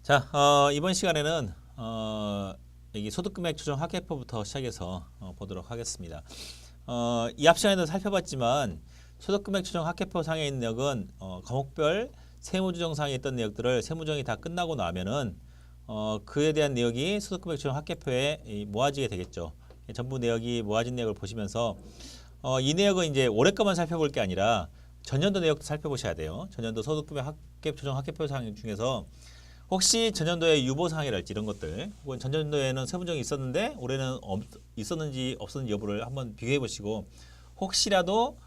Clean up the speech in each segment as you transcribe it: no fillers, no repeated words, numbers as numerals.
자, 이번 시간에는 여기 소득금액 조정 합계표부터 시작해서 보도록 하겠습니다. 이 앞 시간에도 살펴봤지만 소득금액 조정 합계표 상에 있는 내역은 과목별 세무조정상에 있던 내역들을 세무조정이 다 끝나고 나면은 그에 대한 내역이 소득금액 조정 합계표에 모아지게 되겠죠. 전부 내역이 모아진 내역을 보시면서 이 내역은 이제 올해 것만 살펴볼 게 아니라 전년도 내역도 살펴보셔야 돼요. 전년도 소득금액 합계 조정 합계표 상 중에서 혹시 전년도에 유보사항이랄지 이런 것들 혹은 전년도에는 세무조정이 있었는데 올해는 있었는지 없었는지 여부를 한번 비교해 보시고 혹시라도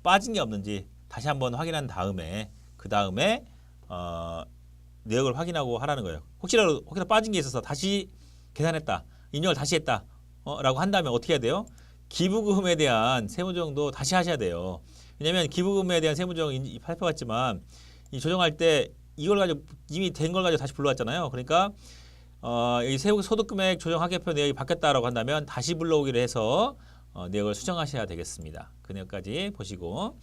빠진 게 없는지 다시 한번 확인한 다음에 그 다음에 내역을 확인하고 하라는 거예요. 혹시라도 빠진 게 있어서 다시 계산했다, 입력을 다시 했다 라고 한다면 어떻게 해야 돼요? 기부금에 대한 세무조정도 다시 하셔야 돼요. 왜냐하면 기부금에 대한 세무조정 살펴봤지만 이 조정할 때 이걸 가지고 이미 된 걸 가지고 다시 불러왔잖아요. 그러니까 이 소득금액 조정 합계표 내역이 바뀌었다라고 한다면 다시 불러오기로 해서 내역을 수정하셔야 되겠습니다. 그 내역까지 보시고,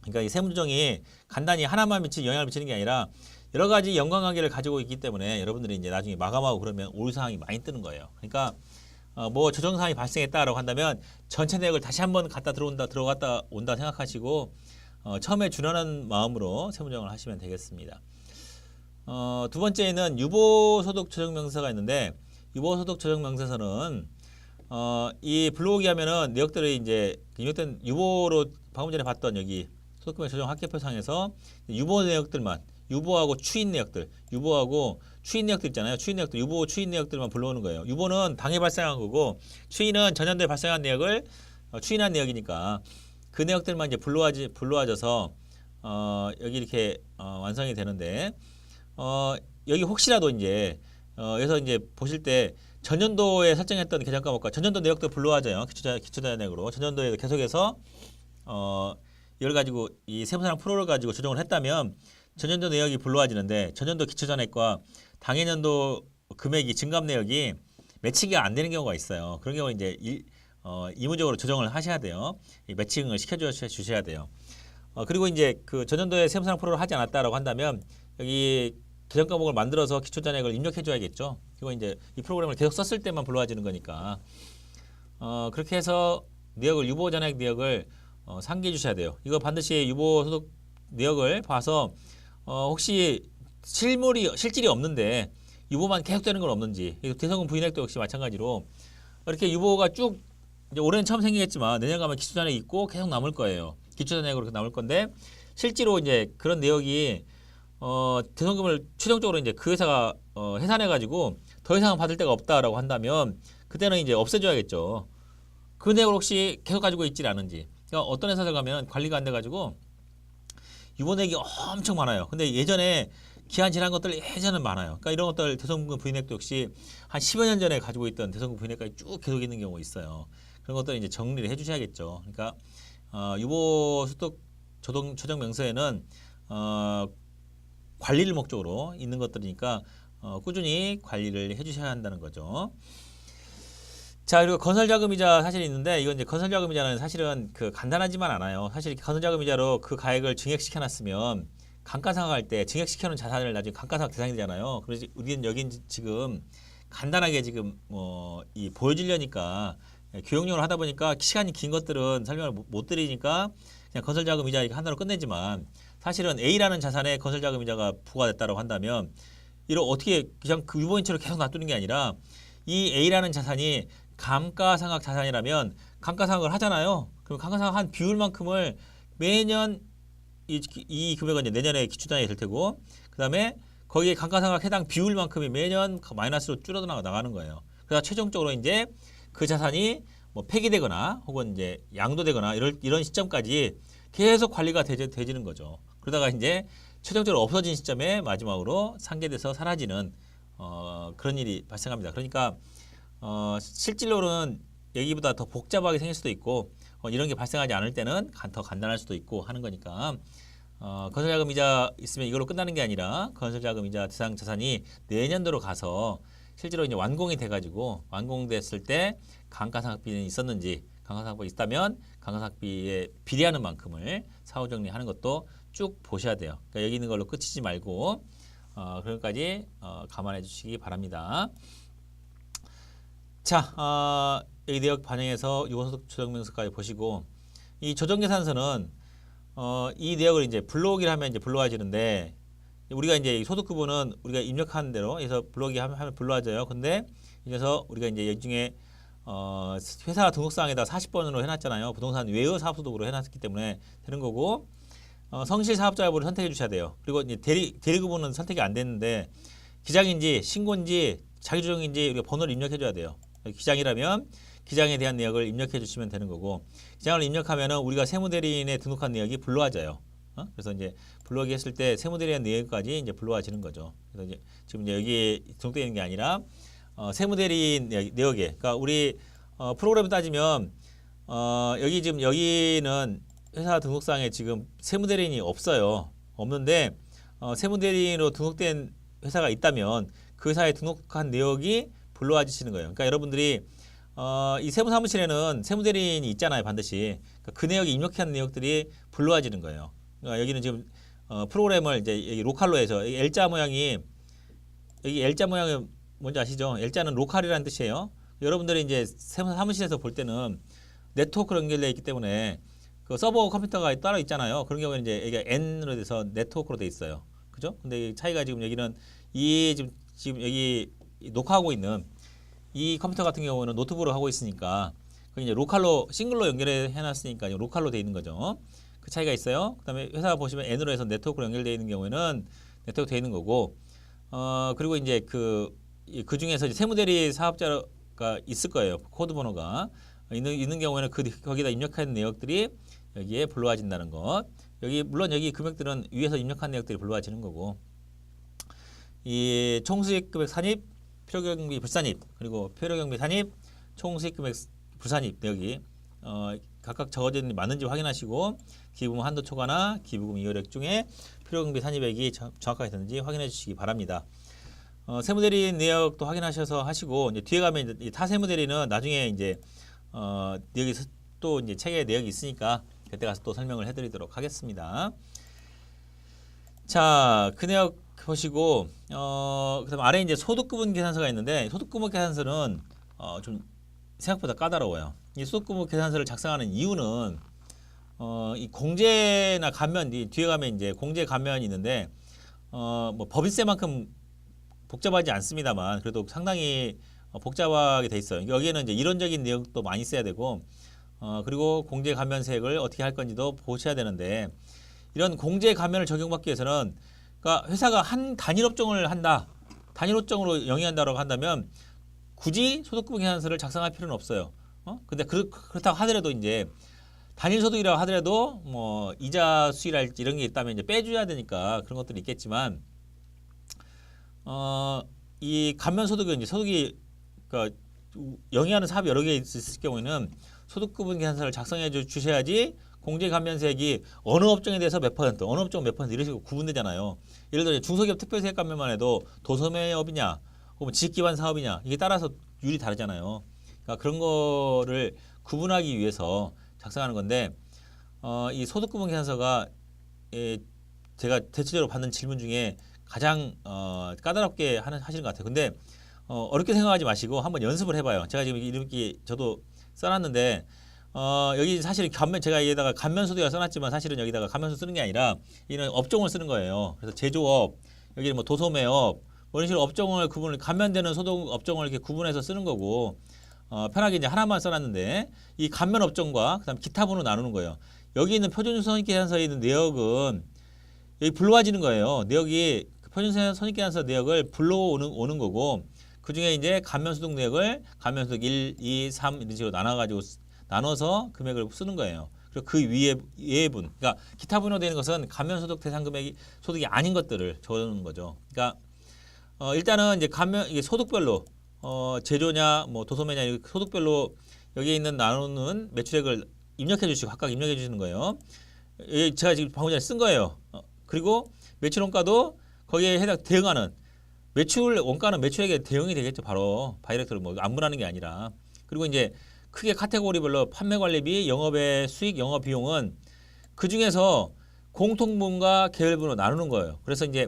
그러니까 이 세무조정이 간단히 하나만 영향을 미치는 게 아니라 여러 가지 연관관계를 가지고 있기 때문에 여러분들이 이제 나중에 마감하고 그러면 오류 사항이 많이 뜨는 거예요. 그러니까 뭐 조정 사항이 발생했다라고 한다면 전체 내역을 다시 한번 들어갔다 온다 생각하시고 처음에 준하는 마음으로 세무조정을 하시면 되겠습니다. 두 번째는 유보소득 조정명세서가 있는데 유보소득 조정명세서는 이 불러오기 하면은 내역들이 이제 입력된 유보로 방금 전에 봤던 여기 소득금액 조정 합계표상에서 유보 내역들만 유보하고 추인 내역들 유보하고 추인 내역들 있잖아요. 추인 내역들 유보 추인 내역들만 불러오는 거예요. 유보는 당해 발생한 거고 추인은 전년도에 발생한 내역을 추인한 내역이니까 그 내역들만 이제 불러와져서 여기 이렇게 완성이 되는데 여기 혹시라도 이제 여기서 이제 보실 때 전년도에 설정했던 계정 과목과 전년도 내역도 불러와져요. 기초자 내역으로 전년도에 계속해서 이걸 가지고 이 세무사랑 프로를 가지고 조정을 했다면 전년도 내역이 불러와지는데 전년도 기초자액과 당해년도 금액이 증감 내역이 매치가 안 되는 경우가 있어요. 그런 경우 이제 이무적으로 조정을 하셔야 돼요. 매칭을 시켜주셔야 돼요. 그리고 이제 그 전년도에 세무사랑 프로를 하지 않았다라고 한다면 여기 계정 과목을 만들어서 기초잔액을 입력해줘야겠죠. 그리고 이제 이 프로그램을 계속 썼을 때만 불러와지는 거니까 그렇게 해서 내역을 유보잔액 내역을 상기해 주셔야 돼요. 이거 반드시 유보소득 내역을 봐서 혹시 실질이 없는데 유보만 계속되는 건 없는지 대성금 부인액도 역시 마찬가지로 이렇게 유보가 쭉 이제 올해는 처음 생기겠지만 내년 가면 기초잔액이 있고 계속 남을 거예요. 기초잔액으로 이렇게 남을 건데 실제로 이제 그런 내역이 대성금을 최종적으로 이제 그 회사가 해산해 가지고 더 이상 받을 데가 없다라고 한다면 그때는 이제 없애줘야겠죠. 그 내역을 혹시 계속 가지고 있질 않은지. 그러니까 어떤 회사들 가면 관리가 안 돼 가지고 유보내역이 엄청 많아요. 근데 예전에 기한 지난 것들 예전은 많아요. 그러니까 이런 것들 대성금 부인액도 역시 한 10여 년 전에 가지고 있던 대성금 부인액까지 쭉 계속 있는 경우가 있어요. 그런 것들 이제 정리를 해주셔야겠죠. 그러니까 유보소득 조정 명세에는 관리를 목적으로 있는 것들이니까 꾸준히 관리를 해주셔야 한다는 거죠. 자, 그리고 건설자금이자 사실이 있는데 이건 이제 건설자금이자는 사실은 그 간단하지만 않아요. 사실 건설자금이자로 그 가액을 증액시켜놨으면 감가상각할 때 증액시켜놓은 자산을 나중에 감가상각 대상이 되잖아요. 그래서 우리는 여긴 지금 간단하게 지금 이 보여주려니까 교육용으로 하다 보니까 시간이 긴 것들은 설명을 못 드리니까 그냥 건설자금이자 이렇게 하나로 끝내지만 사실은 A라는 자산에 건설자금이자가 부과됐다고 한다면 이걸 어떻게 그냥 그 유보인체로 계속 놔두는 게 아니라 이 A라는 자산이 감가상각 자산이라면 감가상각을 하잖아요. 그럼 감가상각 한 비율만큼을 매년 이 금액은 이제 내년에 기초잔액이 될 테고 그 다음에 거기에 감가상각 해당 비율만큼이 매년 마이너스로 줄어들어 나가는 거예요. 그래서 최종적으로 이제 그 자산이 뭐 폐기되거나 혹은 이제 양도되거나 이런 시점까지 계속 관리가 되지는 거죠. 그러다가 이제 최종적으로 없어진 시점에 마지막으로 상계돼서 사라지는 그런 일이 발생합니다. 그러니까 실질로는 여기보다 더 복잡하게 생길 수도 있고 이런 게 발생하지 않을 때는 더 간단할 수도 있고 하는 거니까 건설자금이자 있으면 이걸로 끝나는 게 아니라 건설자금이자 대상 자산이 내년도로 가서 실제로 이제 완공이 돼가지고 완공됐을 때 감가상각비는 있었는지 감가상각비가 있다면 감가상각비에 비례하는 만큼을 사후 정리하는 것도 쭉 보셔야 돼요. 그러니까 여기 있는 걸로 끝이지 말고 그런 것까지 감안해 주시기 바랍니다. 자, 여기 내역 반영해서 유언소득 조정명세까지 보시고 이 조정계산서는 이 내역을 이제 불러오기를 하면 이제 불러와지는데 우리가 이제 소득급부는 우리가 입력하는 대로 해서 불러오기 하면 불러와져요. 근데 그래서 우리가 이제 이 중에 회사 등록사항에다 40번으로 해놨잖아요. 부동산 외의 사업소득으로 해놨기 때문에 되는 거고 성실 사업자 여부를 선택해 주셔야 돼요. 그리고 이제 대리급부는 선택이 안 됐는데 기장인지 신고인지 자기조정인지 우리가 번호를 입력해 줘야 돼요. 기장이라면 기장에 대한 내역을 입력해 주시면 되는 거고 기장을 입력하면은 우리가 세무대리인에 등록한 내역이 불러와져요. 그래서 이제 불러오기 했을 때 세무대리인 내역까지 이제 불러와지는 거죠. 그래서 이제 지금 이제 여기 등록되어 있는 게 아니라 세무대리인 내역에 그러니까 우리 프로그램을 따지면 여기 지금 여기는 회사 등록상에 지금 세무대리인이 없어요. 없는데 세무대리인으로 등록된 회사가 있다면 그 회사에 등록한 내역이 불러와지시는 거예요. 그러니까 여러분들이 이 세무사무실에는 세무대리인이 있잖아요, 반드시. 그러니까 그 내역이 입력한 내역들이 불러와지는 거예요. 그러니까 여기는 지금 프로그램을 이제 여기 로컬로 해서 L자 모양이 여기 L자 모양이 뭔지 아시죠? L자는 로컬이라는 뜻이에요. 여러분들이 이제 세무사무실에서 볼 때는 네트워크로 연결되어 있기 때문에 그 서버 컴퓨터가 따로 있잖아요. 그런 경우에는 이제 여기가 N으로 돼서 네트워크로 돼 있어요. 그죠? 근데 이 차이가 지금 여기는 이 지금 여기 녹화하고 있는 이 컴퓨터 같은 경우는 노트북으로 하고 있으니까 그 이제 로컬로 싱글로 연결해 놨으니까 로컬로 돼 있는 거죠. 그 차이가 있어요. 그다음에 회사 보시면 N으로 해서 네트워크로 연결되어 있는 경우에는 네트워크 돼 있는 거고 그리고 이제 그 중에서 이제 세무대리 사업자가 있을 거예요. 코드 번호가 있는 경우에는 거기다 입력한 내역들이 여기에 불러와진다는 것. 여기 물론 여기 금액들은 위에서 입력한 내역들이 불러와지는 거고 이 총수익금액 산입, 필요경비 불산입 그리고 필요경비 산입, 총수익금액 불산입 내역이 각각 적어져 있는지 맞는지 확인하시고 기부금 한도 초과나 기부금 이율액 중에 필요경비 산입액이 정확하게 됐는지 확인해 주시기 바랍니다. 세무대리인 내역도 확인하셔서 하시고 이제 뒤에 가면 이제 타세무대리는 나중에 이제 내역이 또 이제 책에 내역이 있으니까 그때 가서 또 설명을 해드리도록 하겠습니다. 자, 그 내역 보시고 그다음 아래 이제 소득구분 계산서가 있는데 소득구분 계산서는 좀 생각보다 까다로워요. 이 소득구분 계산서를 작성하는 이유는 이 공제나 감면 뒤에 가면 이제 공제 감면이 있는데 뭐 법인세만큼 복잡하지 않습니다만 그래도 상당히 복잡하게 돼 있어요. 여기에는 이제 이론적인 내용도 많이 써야 되고 그리고 공제 감면세액을 어떻게 할 건지도 보셔야 되는데 이런 공제 감면을 적용받기 위해서는 그러니까 회사가 한 단일 업종을 한다. 단일 업종으로 영위한다고 한다면 굳이 소득구분 계산서를 작성할 필요는 없어요. 근데 그렇다고 하더라도 이제 단일 소득이라고 하더라도 뭐 이자 수익이랄지 이런 게 있다면 이제 빼줘야 되니까 그런 것들이 있겠지만 이 감면 소득은 이제 소득이 그러니까 영위하는 사업이 여러 개 있을 경우에는 소득구분 계산서를 작성해 주셔야지 공제 감면세액이 어느 업종에 대해서 몇 퍼센트, 어느 업종 몇 퍼센트 이런 식으로 구분되잖아요. 예를 들어 중소기업 특별세액 감면만 해도 도소매업이냐, 혹은 지식기반 사업이냐 이게 따라서 율이 다르잖아요. 그러니까 그런 거를 구분하기 위해서 작성하는 건데 이 소득구분 계산서가 제가 대체적으로 받는 질문 중에 가장 까다롭게 하시는 것 같아요. 근데 어렵게 생각하지 마시고 한번 연습을 해봐요. 제가 지금 이렇게 저도 써놨는데 여기 사실 제가 여기다가 감면소득이라 써놨지만 사실은 여기다가 감면소 쓰는 게 아니라 이는 업종을 쓰는 거예요. 그래서 제조업, 여기는 뭐 도소매업, 뭐 이런 식으로 업종을 감면되는 소득 업종을 이렇게 구분해서 쓰는 거고 편하게 이제 하나만 써놨는데 이 감면 업종과 그다음 기타 번호 나누는 거예요. 여기 있는 표준선입계산서에 있는 내역은 여기 불러와지는 거예요. 내역이 표준선입계산서 내역을 불러오는 거고 그 중에 이제 감면소득 내역을 감면소득 1, 2, 3 이런 식으로 나눠서 금액을 쓰는 거예요. 그리고 그 위에 예분, 그러니까 기타 분야로 되는 것은 감면소득 대상 금액이 소득이 아닌 것들을 적는 거죠. 그러니까 일단은 이제 이게 소득별로 제조냐, 뭐 도소매냐 이 소득별로 여기에 있는 나누는 매출액을 입력해 주시고 각각 입력해 주시는 거예요. 제가 지금 방금 전에 쓴 거예요. 그리고 매출 원가도 거기에 대응하는 매출 원가는 매출액에 대응이 되겠죠. 바로 다이렉트로 뭐 안분하는 게 아니라. 그리고 이제 크게 카테고리별로 판매관리비, 영업의 수익, 영업 비용은 그 중에서 공통분과 계열분으로 나누는 거예요. 그래서 이제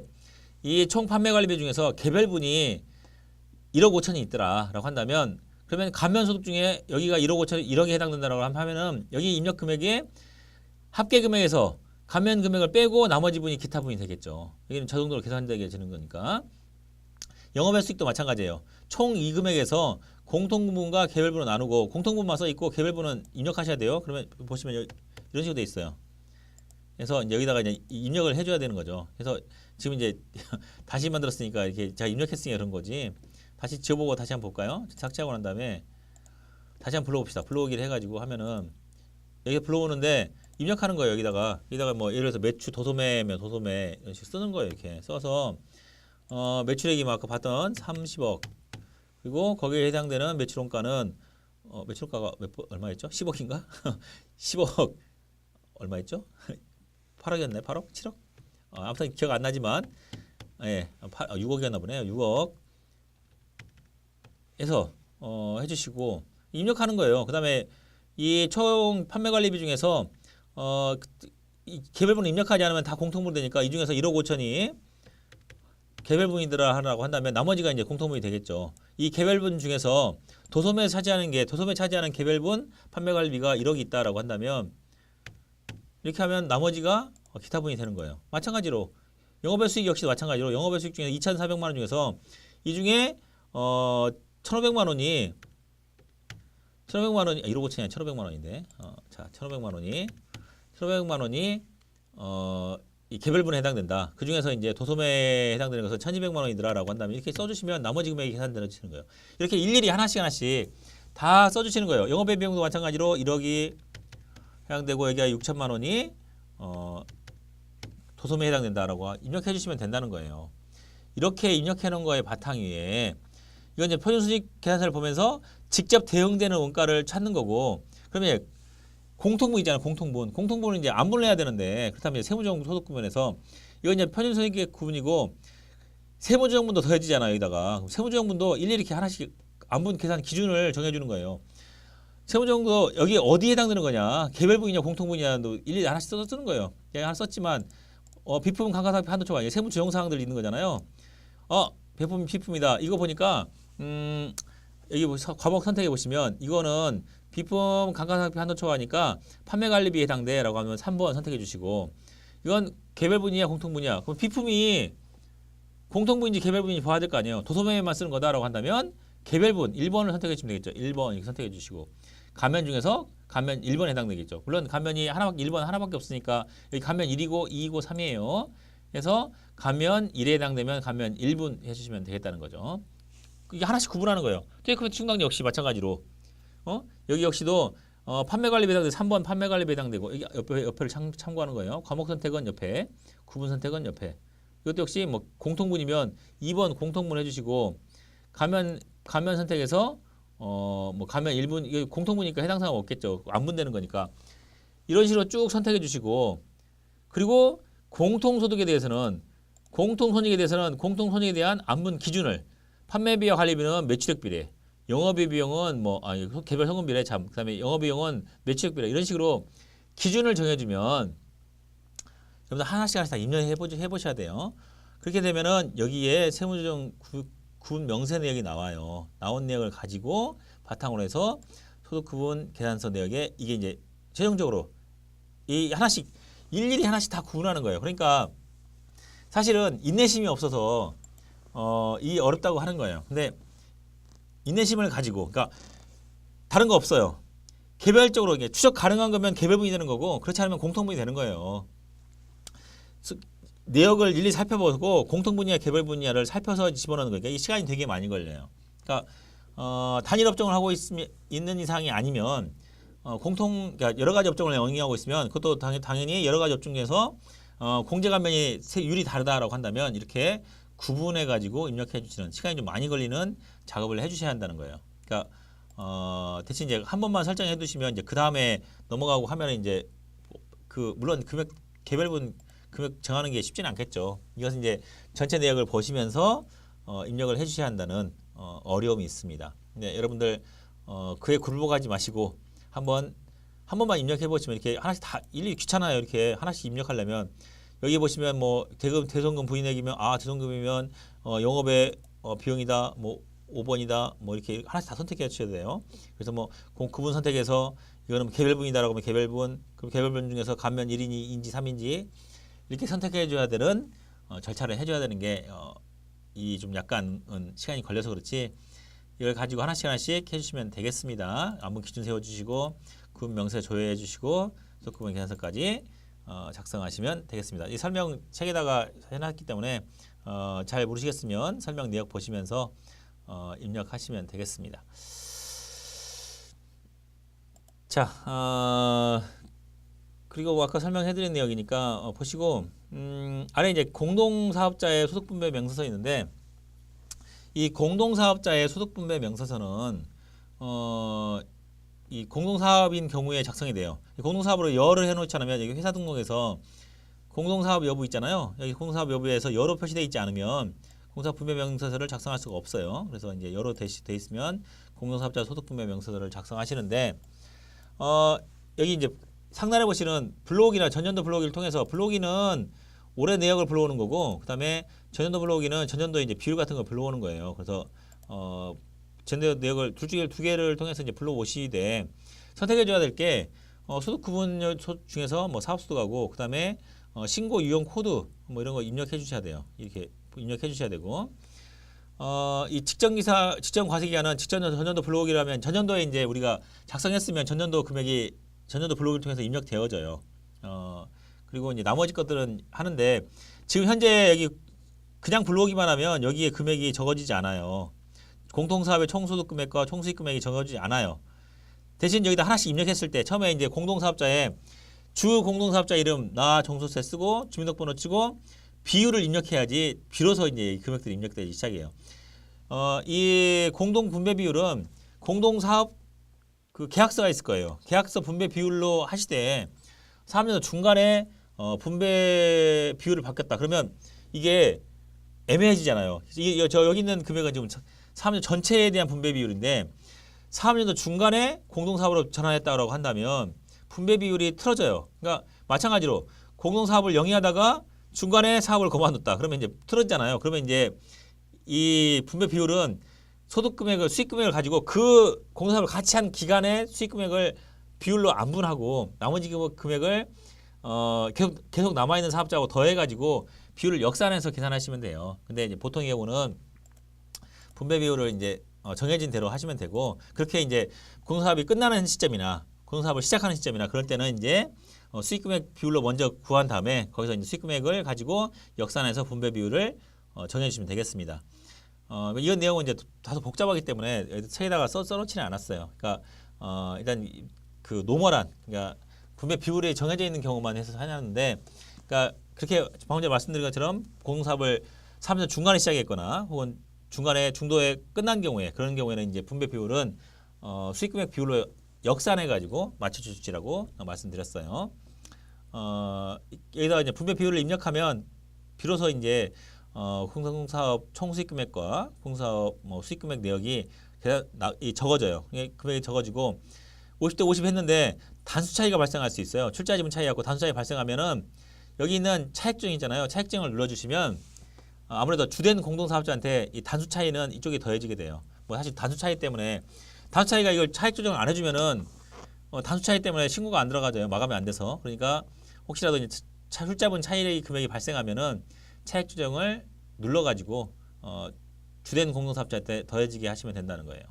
이 총 판매 관리비 중에서 개별분이 1억 5천이 있더라라고 한다면 그러면 감면 소득 중에 여기가 1억 5천이 1억에 해당된다라고 하면은 여기 입력 금액이 합계 금액에서 감면 금액을 빼고 나머지 분이 기타 분이 되겠죠. 여기는 저 정도로 계산되게 되는 거니까. 영업외 수익도 마찬가지예요. 총 이 금액에서 공통분과 개별분을 나누고 공통분만 써 있고 개별분은 입력하셔야 돼요. 그러면 보시면 이런 식으로 돼 있어요. 그래서 여기다가 이제 입력을 해줘야 되는 거죠. 그래서 지금 이제 다시 만들었으니까 이렇게 제가 입력했으니까 그런 거지. 다시 지워보고 다시 한번 볼까요? 삭제하고 난 다음에 다시 한번 불러봅시다. 불러오기를 해가지고 하면은 여기 불러오는데 입력하는 거예요. 여기다가 뭐 예를 들어서 매출 도소매면 도소매 이런 식으로 쓰는 거예요. 이렇게 써서 매출액이 막 아까 봤던 30억 그리고 거기에 해당되는 매출원가는 매출원가가 얼마였죠? 10억인가? 10억 얼마였죠? 8억이었나요? 8억? 7억? 아무튼 기억 안 나지만 예, 6억이었나 보네요. 6억 해서 해주시고 입력하는 거예요. 그 다음에 이 총 판매 관리비 중에서 이 개별분 입력하지 않으면 다 공통분 되니까 이 중에서 1억 5천이 개별분이더라 하라고 한다면 나머지가 이제 공통분이 되겠죠. 이 개별분 중에서 도소매 차지하는 개별분 판매 관리비가 1억이 있다라고 한다면 이렇게 하면 나머지가 기타분이 되는 거예요. 마찬가지로 영업외 수익 역시 마찬가지로 영업외 수익 중에 2,400만 원 중에서 이 중에 1,500만 원이 1,500만 원이 1억 5천이 아니라 1,500만 원인데 자 1,500만 원이 이 개별분에 해당된다. 그 중에서 이제 도소매에 해당되는 것은 1,200만 원이더라라고 한다면 이렇게 써주시면 나머지 금액이 계산되는 거예요. 이렇게 일일이 하나씩 다 써주시는 거예요. 영업외 비용도 마찬가지로 1억이 해당되고 여기가 6천만 원이 도소매에 해당된다라고 입력해 주시면 된다는 거예요. 이렇게 입력해 놓은 거에 바탕 위에 이건 이제 표준수익 계산서를 보면서 직접 대응되는 원가를 찾는 거고 그러면 공통분 있잖아요. 공통분은 이제 안분을 해야 되는데 그렇다면 세무조정 소득구분에서 이건 이제 표준수익의 구분이고 세무조정분도 더해지잖아요. 여기다가 세무조정분도 일일이 이렇게 하나씩 안분 계산 기준을 정해주는 거예요. 세무조정도 여기 어디에 해당되는 거냐 개별분이냐 공통분이냐도 일일이 하나씩 써서 쓰는 거예요. 그냥 하나 썼지만 비품 감가상각비 한도 초과 세무조정사항들이 있는 거잖아요. 배품 비품이다. 이거 보니까 여기 과목 선택해 보시면 이거는 비품 감가상각비 한도 초과니까 판매관리비에 해당돼라고 하면 3번 선택해 주시고 이건 개별분이냐 공통분이냐 그럼 비품이 공통분인지 개별분인지 봐야 될 거 아니에요. 도소매만 쓰는 거다라고 한다면 개별분 1번을 선택해 주시면 되겠죠. 1번 이렇게 선택해 주시고 감면 중에서 감면 1번에 해당되겠죠. 물론 감면이 1번 하나밖에 없으니까 여기 감면 1이고 2이고 3이에요. 그래서 감면 1에 해당되면 감면 1분 해주시면 되겠다는 거죠. 이게 하나씩 구분하는 거예요. 테이크메이트 충당료 역시 마찬가지로 여기 역시도 판매관리비 해당되고 3번 판매관리비 해당되고 여기 옆에를 참고하는 거예요. 과목 선택은 옆에, 구분 선택은 옆에. 이것도 역시 뭐 공통분이면 2번 공통분 해주시고 감면 선택해서 뭐 감면 1분 이게 공통분이니까 해당 사항 없겠죠. 안 분되는 거니까 이런 식으로 쭉 선택해 주시고 그리고 공통소득에 대해서는 공통손익에 대한 안분 기준을 판매비와 관리비는 매출액 비례, 영업비 비용은 개별 성금 비례 그다음에 영업 비용은 매출액 비례 이런 식으로 기준을 정해주면 여러분들 하나씩 다 입력해 보셔야 돼요. 그렇게 되면은 여기에 세무조정 구분 명세 내역이 나와요. 나온 내역을 가지고 바탕으로 해서 소득구분 계산서 내역에 이게 이제 최종적으로 이 하나씩 일일이 하나씩 다 구분하는 거예요. 그러니까 사실은 인내심이 없어서 이 어렵다고 하는 거예요. 근데 인내심을 가지고 그러니까 다른 거 없어요. 개별적으로 이게 추적 가능한 거면 개별분이 되는 거고 그렇지 않으면 공통분이 되는 거예요. 내역을 일일이 살펴보고 공통분이냐 개별분이냐를 살펴서 집어넣는 거니까 이 시간이 되게 많이 걸려요. 그러니까 단일 업종을 하고 있는 이상이 아니면 그러니까 여러 가지 업종을 영위하고 있으면 그것도 당연히 여러 가지 업종 중에서 공제감면이 율이 다르다라고 한다면 이렇게 구분해 가지고 입력해 주시는 시간이 좀 많이 걸리는 작업을 해주셔야 한다는 거예요. 그러니까 대신 이제 한 번만 설정해 두시면 이제 그 다음에 넘어가고 하면 이제 물론 개별분 금액 정하는 게 쉽지는 않겠죠. 이것은 이제 전체 내역을 보시면서 입력을 해주셔야 한다는 어려움이 있습니다. 네, 여러분들 그에 굴복하지 마시고 한 번만 입력해 보시면 이렇게 하나씩 다 일일이 귀찮아요. 이렇게 하나씩 입력하려면 여기 보시면 뭐 대손금 부인액이면 대손금이면 영업의 비용이다. 뭐 5번이다. 뭐 이렇게 하나씩 다 선택해 주셔야 돼요. 그래서 뭐 구분 선택해서 이거는 개별분이다라고 하면 개별분, 그럼 개별분 중에서 감면 1인이 2인지 3인지 이렇게 선택해 줘야 되는 절차를 해 줘야 되는 게 이 좀 약간 시간이 걸려서 그렇지 이걸 가지고 하나씩 하나씩 해주시면 되겠습니다. 안분 기준 세워주시고 구분 명세 조회해 주시고 소구분 계산서까지 작성하시면 되겠습니다. 이 설명 책에다가 해놨기 때문에 잘 모르시겠으면 설명 내역 보시면서 입력하시면 되겠습니다. 자, 그리고 아까 설명해드린 내용이니까 보시고 아래 이제 공동사업자의 소득분배 명세서 있는데 이 공동사업자의 소득분배 명세서는 이 공동사업인 경우에 작성이 돼요. 공동사업으로 열을 해놓지 않으면 여기 회사 등록에서 공동사업 여부 있잖아요. 여기 공동사업 여부에서 여로 표시되어 있지 않으면 공사업 분배 명세서를 작성할 수가 없어요. 그래서 이제 여로 돼 있으면 공동사업자 소득분배 명세서를 작성하시는데 여기 이제 상단에 보시는 블록이나 전년도 블록을 통해서 블록이는 올해 내역을 불러오는 거고 그다음에 전년도 블록이는 전년도 이제 비율 같은 걸 불러오는 거예요. 그래서 전년도 내역을 둘 중에 두 개를 통해서 이제 불러오시되 선택해 줘야 될 게 소득 구분 중에서 뭐 사업소득하고 그다음에 신고 유형 코드 뭐 이런 거 입력해 주셔야 돼요. 이렇게 입력해 주셔야 되고 이 직전기사 직전 과세기간은 전년도 블록이라면 전년도에 이제 우리가 작성했으면 전년도 금액이 전년도 블록을 통해서 입력되어져요. 그리고 이제 나머지 것들은 하는데 지금 현재 여기 그냥 블록이만 하면 여기에 금액이 적어지지 않아요. 공동사업의 총소득 금액과 총수익 금액이 적어지지 않아요. 대신 여기다 하나씩 입력했을 때 처음에 이제 공동사업자에 주 공동사업자 이름 나 종소세 쓰고 주민등록번호 치고 비율을 입력해야지 비로소 이제 금액들이 입력되기 시작해요. 이 공동 분배 비율은 공동사업 그 계약서가 있을 거예요. 계약서 분배 비율로 하시되 사업년도 중간에 분배 비율을 바뀌었다. 그러면 이게 애매해지잖아요. 여기 있는 금액은 지금 사업년 전체에 대한 분배 비율인데 사업년도 중간에 공동사업으로 전환했다고 한다면 분배 비율이 틀어져요. 그러니까 마찬가지로 공동사업을 영위하다가 중간에 사업을 그만뒀다. 그러면 이제 틀어지잖아요. 그러면 이제 이 분배 비율은 소득 금액을 수익 금액을 가지고 그 공동사업을 같이 한 기간의 수익 금액을 비율로 안분하고 나머지 금액을 계속 남아 있는 사업자하고 더해 가지고 비율을 역산해서 계산하시면 돼요. 근데 이제 보통의 경우는 분배 비율을 이제 정해진 대로 하시면 되고 그렇게 이제 공동사업이 끝나는 시점이나 공동사업을 시작하는 시점이나 그럴 때는 이제 수익 금액 비율로 먼저 구한 다음에 거기서 이제 수익 금액을 가지고 역산해서 분배 비율을 정해 주시면 되겠습니다. 이런 내용은 이제 다소 복잡하기 때문에 책에다가 써놓지는 않았어요. 그러니까 일단 그 노멀한 그러니까 분배 비율이 정해져 있는 경우만 해서 하냐는데, 그러니까 그렇게 방금 전에 말씀드린 것처럼 공동사업을 3년 중간에 시작했거나 혹은 중간에 중도에 끝난 경우에 그런 경우에는 이제 분배 비율은 수익금액 비율로 역산해 가지고 맞춰주시라고 말씀드렸어요. 여기다 이제 분배 비율을 입력하면 비로소 이제 공사업 총수익금액과 공사업 수익금액 내역이 적어져요. 금액이 적어지고 50대 50 했는데 단수 차이가 발생할 수 있어요. 출자 지분 차이하고 단수 차이 발생하면은 여기 있는 차액증 있잖아요. 차액증을 눌러주시면 아무래도 주된 공동사업자한테 이 단수 차이는 이쪽에 더해지게 돼요. 뭐 사실 단수 차이 때문에 단수 차이가 이걸 차액 조정을 안 해주면은 단수 차이 때문에 신고가 안 들어가져요. 마감이 안 돼서. 그러니까 혹시라도 이제 출자분 차이 금액이 발생하면은 차액 조정을 눌러가지고 주된 공동사업자한테 더해지게 하시면 된다는 거예요.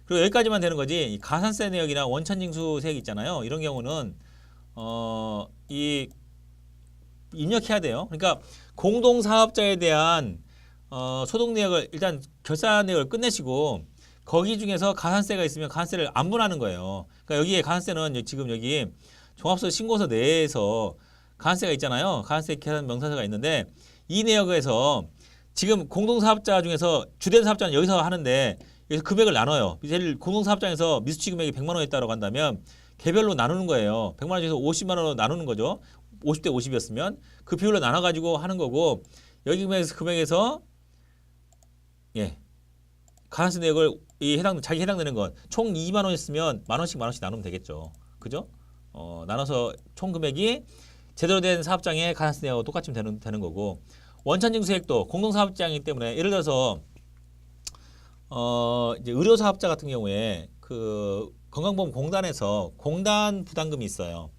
그리고 여기까지만 되는 거지. 이 가산세 내역이나 원천징수세액 있잖아요. 이런 경우는 이 입력해야 돼요. 그러니까 공동사업자에 대한 소득 내역을 일단 결산 내역을 끝내시고 거기 중에서 가산세가 있으면 가산세를 안분하는 거예요. 그러니까 여기에 가산세는 지금 여기 종합소득 신고서 내에서 가산세가 있잖아요. 가산세 계산 명세서가 있는데 이 내역에서 지금 공동사업자 중에서 주된 사업자는 여기서 하는데 여기서 금액을 나눠요. 예를 공동사업장에서 미수치 금액이 100만 원이었다고 한다면 개별로 나누는 거예요. 100만 원 중에서 50만 원으로 나누는 거죠. 50대 50이었으면 그 비율로 나눠가지고 하는 거고 여기 금액에서 가산세 내역을 자기 해당되는 건 총 2만 원이었으면 만 원씩 나누면 되겠죠. 그죠? 나눠서 총 금액이 제대로 된 사업장의 가산세 내역하고 똑같이 되는 거고 원천징수액도 공동사업장이기 때문에 예를 들어서 이제 의료사업자 같은 경우에 그 건강보험공단에서 공단 부담금이 있어요.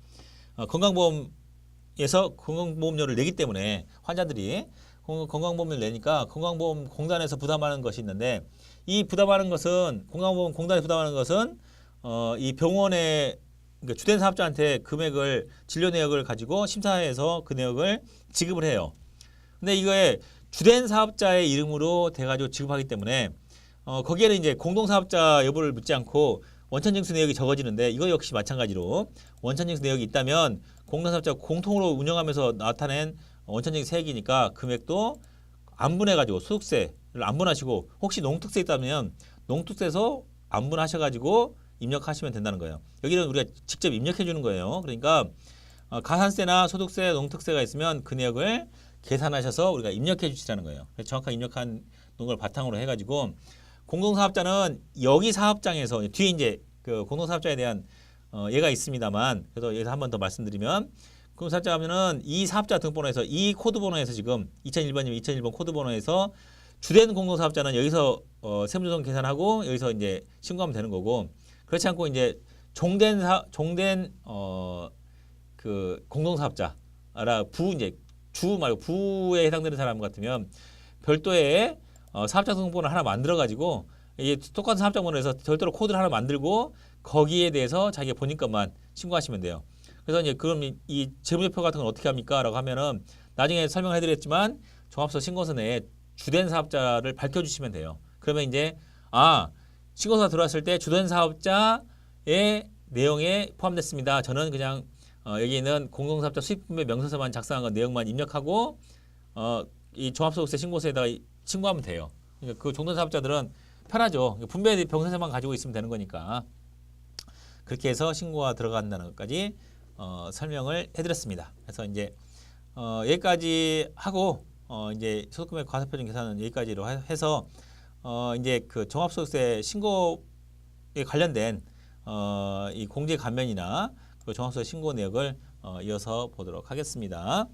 건강보험에서 건강보험료를 내기 때문에 환자들이 건강보험료를 내니까 건강보험공단에서 부담하는 것이 있는데 이 부담하는 것은 건강보험공단이 부담하는 것은 이 병원의 그러니까 주된 사업자한테 금액을 진료 내역을 가지고 심사해서 그 내역을 지급을 해요. 근데 이거에 주된 사업자의 이름으로 돼가지고 지급하기 때문에 거기에는 이제 공동사업자 여부를 묻지 않고 원천징수 내역이 적어지는데 이거 역시 마찬가지로 원천징수 내역이 있다면 공동사업자가 공통으로 운영하면서 나타낸 원천징수 세액이니까 금액도 안 분해가지고 소득세를 안 분하시고 혹시 농특세 있다면 농특세에서 안 분하셔가지고 입력하시면 된다는 거예요. 여기는 우리가 직접 입력해 주는 거예요. 그러니까 가산세나 소득세, 농특세가 있으면 그 내역을 계산하셔서 우리가 입력해 주시라는 거예요. 그래서 정확하게 입력한 걸 바탕으로 해가지고 공동사업자는 여기 사업장에서 뒤에 이제 그 공동사업자에 대한 예가 있습니다만 그래서 여기서 한 번 더 말씀드리면 공동사업자 하면은 이 사업자 등본호에서 이 코드번호에서 지금 2001번이면 2001번 코드번호에서 주된 공동사업자는 여기서 세무조정 계산하고 여기서 이제 신고하면 되는 거고 그렇지 않고 이제 종된 그 공동사업자라 이제 주 말고 부에 해당되는 사람 같으면 별도의 사업자 등본을 하나 만들어 가지고 이게 똑같은 사업자 번호에서 별도로 코드를 하나 만들고 거기에 대해서 자기가 본인 것만 신고하시면 돼요. 그래서 이제 그럼 이 재무제표 같은 건 어떻게 합니까? 라고 하면은 나중에 설명해 드렸지만 종합소 신고서 내에 주된 사업자를 밝혀 주시면 돼요. 그러면 이제 신고서가 들어왔을 때 주된 사업자의 내용에 포함됐습니다. 저는 그냥 여기 있는 공동사업자 수익분배 명세서만 작성한 건 내용만 입력하고 이 종합소득세 신고서에다가 신고하면 돼요. 그러니까 그 종전사업자들은 편하죠. 분배 병세서만 가지고 있으면 되는 거니까 그렇게 해서 신고가 들어간다는 것까지 설명을 해드렸습니다. 그래서 이제 여기까지 하고 이제 소득금액 과세표준 계산은 여기까지로 해서 이제 그 종합소득세 신고에 관련된 이 공제 감면이나 그 종합소득세 신고 내역을 이어서 보도록 하겠습니다.